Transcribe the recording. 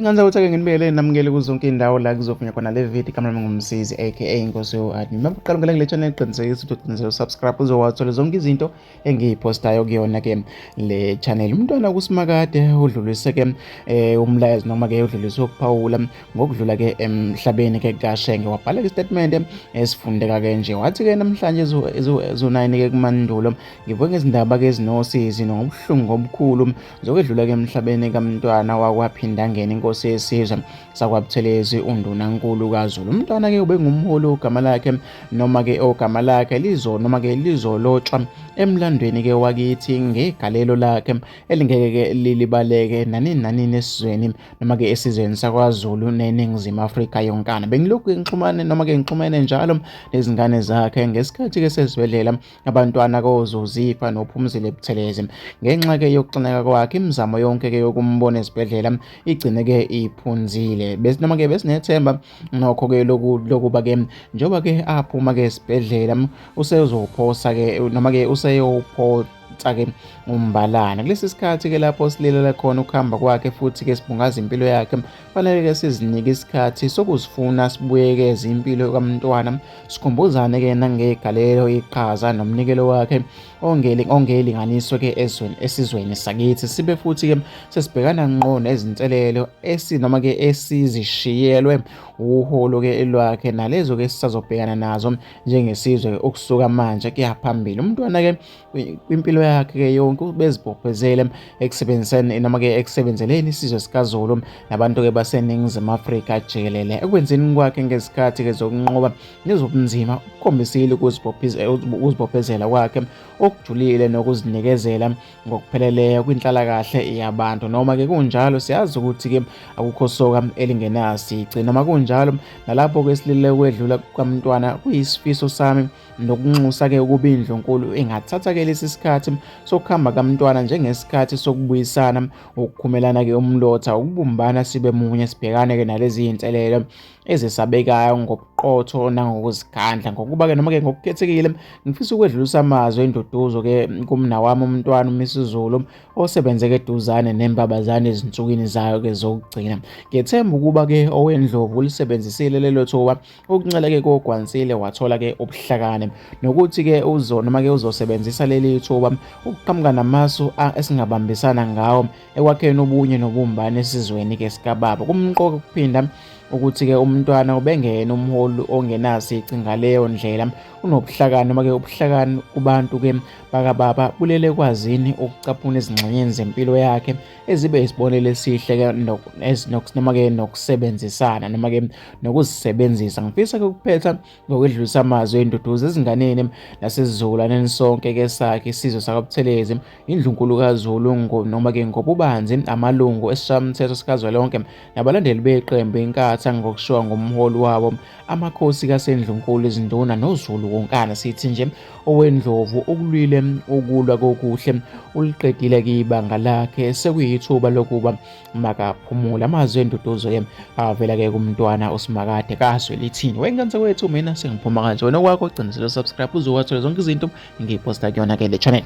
Nganza ukuthi-ke nginibekele namukele kuzo zonke indawo la kuzovunywa khona le video kamama ngumsizi aka inkosi yo-admin. Mabaqala ngale ngile channel qinisekisa ukuthi uqinisekisa subscribe uzowathola zonke izinto engiyiphostayo kuyona-ke le channel. Umntwana kuSimakade udlulise-ke umlayezo noma-ke udlulise ukuphawula ngokudlula-ke emhlabeni-ke kaShenge. Wabhala-ke istatement esifundeka-ke nje. Wathi-ke namhlanje ezo-9-ke kumandulo ngivuke ngezindaba-ke ezinosizi ngobuhlungu obukhulu zokwedlula-ke emhlabeni kamntwana wakwaphinda ngena inkosi yesizwe sakwaButhelezi uNdunankulu kaZulu. Umntwana-ke ubengumholi ogama lakhe noma-ke ogama lakhe lizolotshwa emlandweni-ke wakithi ngegalelo lakhe elingeke-ke lilibaleke nanini esizweni noma-ke esizweni sakwaZulu neNingizimu Afrika yonkana. Bengilokhu ngixhumene njalo nezingane zakhe ngesikhathi-ke sesibhedlela abantwana koZozipha noPhumzile Buthelezi. Ngenxa-ke yokuxineka kwakhe imizamo yonke-ke yokumbona esibhedlela igcine-ke iphunzile. Noma-ke besinethemba nokho-ke lokuba-ke njengoba-ke aphuma-ke esibhedlela useyozophosa-ke noma-ke useyophosa-ke umbalana. Kulesi sikhathi-ke lapho sililela khona ukuhamba kwakhe futhi-ke sibungaza impilo yakhe, fanele-ke sizinike isikhathi sokuzifuna sibuyekeze impilo kamntwana, sikhumbuzane-ke nangegalelo, iqhaza nomnikelo wakhe ongelinganiswe-ke esizweni sakithi. Sibe futhi-ke sesibhekana ngqo nezinselelo noma-ke esizishiyelwe uholo-ke lwakhe nalezo-ke sisazobhekana nazo njengesizwe ukusuka manje kuya phambili. Umntwana-ke kwimpilo yakhe yonke ubezibophezele ekusebenziseni noma-ke ekusebenzeleni isizwe sikaZulu nabantu-ke baseNingizimu Afrika jikelele. Ekwenzeni kwakhe ngesikhathi-ke zokunqoba nezobunzima ukukhombisile ukuzibophezela kwakhe okujulile nokuzinikezela ngokupheleleyo kwinhlalakahle yabantu. Noma-ke kunjalo siyazi ukuthi-ke akukho soka elingenasici. Noma kunjalo nalapho-ke silile kwedlula kamntwana kuyisifiso sami nokunxusa-ke ukuba indlunkulu ingathatha-ke lesi sikhathi sokuhamba kamntwana njengesikhathi sokubuyisana, ukukhumelana-ke umlotha, ukubumbana sibe munye, sibhekane-ke nalezi iy'nselelo ezisabekayo ngobuqotho nangokuzikhandla. Ngokuba-ke noma-ke ngokukhethekile ngifisa ukwedlulisa amazwi enduduzo-ke kumnawami umntwana uMisuzulu osebenze-ke eduzane nembabazane ezinsukwini zayo-ke zokugcina. Ngiyethemba ukuba-ke owendlovu ulisebenzisile lelo thuba ukuncela-ke kogwansile wathola-ke ubuhlakani nokuthi-ke noma-ke uzosebenzisa leli thuba ukuqhamuka namasu esingabambisana ngawo ekwakheni ubunye nobumbano esizweni-ke sikababa. Kumqoka ukuphinda ukuthi-ke umntwana ubengena umholi ongenasici ngaleyo ndlela unobuhlakani noma-ke ubuhlakani kubantu-ke bakababa bulele kwazini ukucaphuna ezingxenyeni zempilo yakhe ezibe isibonelo esihle-ke noma-ke nokusebenzisana noma-ke nokuzisebenzisa. Ngifisa-ke ukuphetha ngokwedlulisa amazwi enduduzo ezinganeni nasesizukulwaneni sonke-ke sakhe isizwe sakwaButhelezi, indlunkulu kaZulu noma-ke ngobubanzi amalungu esishayamthetho sikazwelonke nabalandeli beqembu inkatha ngokushiwa ngumholi wabo amakhosi kasendlunkulu izinduna noZulu wonkana. Sithi nje owendlovu ukulwile ukulwa kokuhle uliqedile-ke ibanga lakhe sekuyithuba lokuba makaphumule. Amazwi enduduzo-ke avela-ke kumntwana uSimakade kaZulu. Ithini wengenza kwethu, mina sengiphuma kanje, wena okwakho ugcinisele subscribe uzowathola zonke izinto ngiyiphosta kuyona-ke le channel.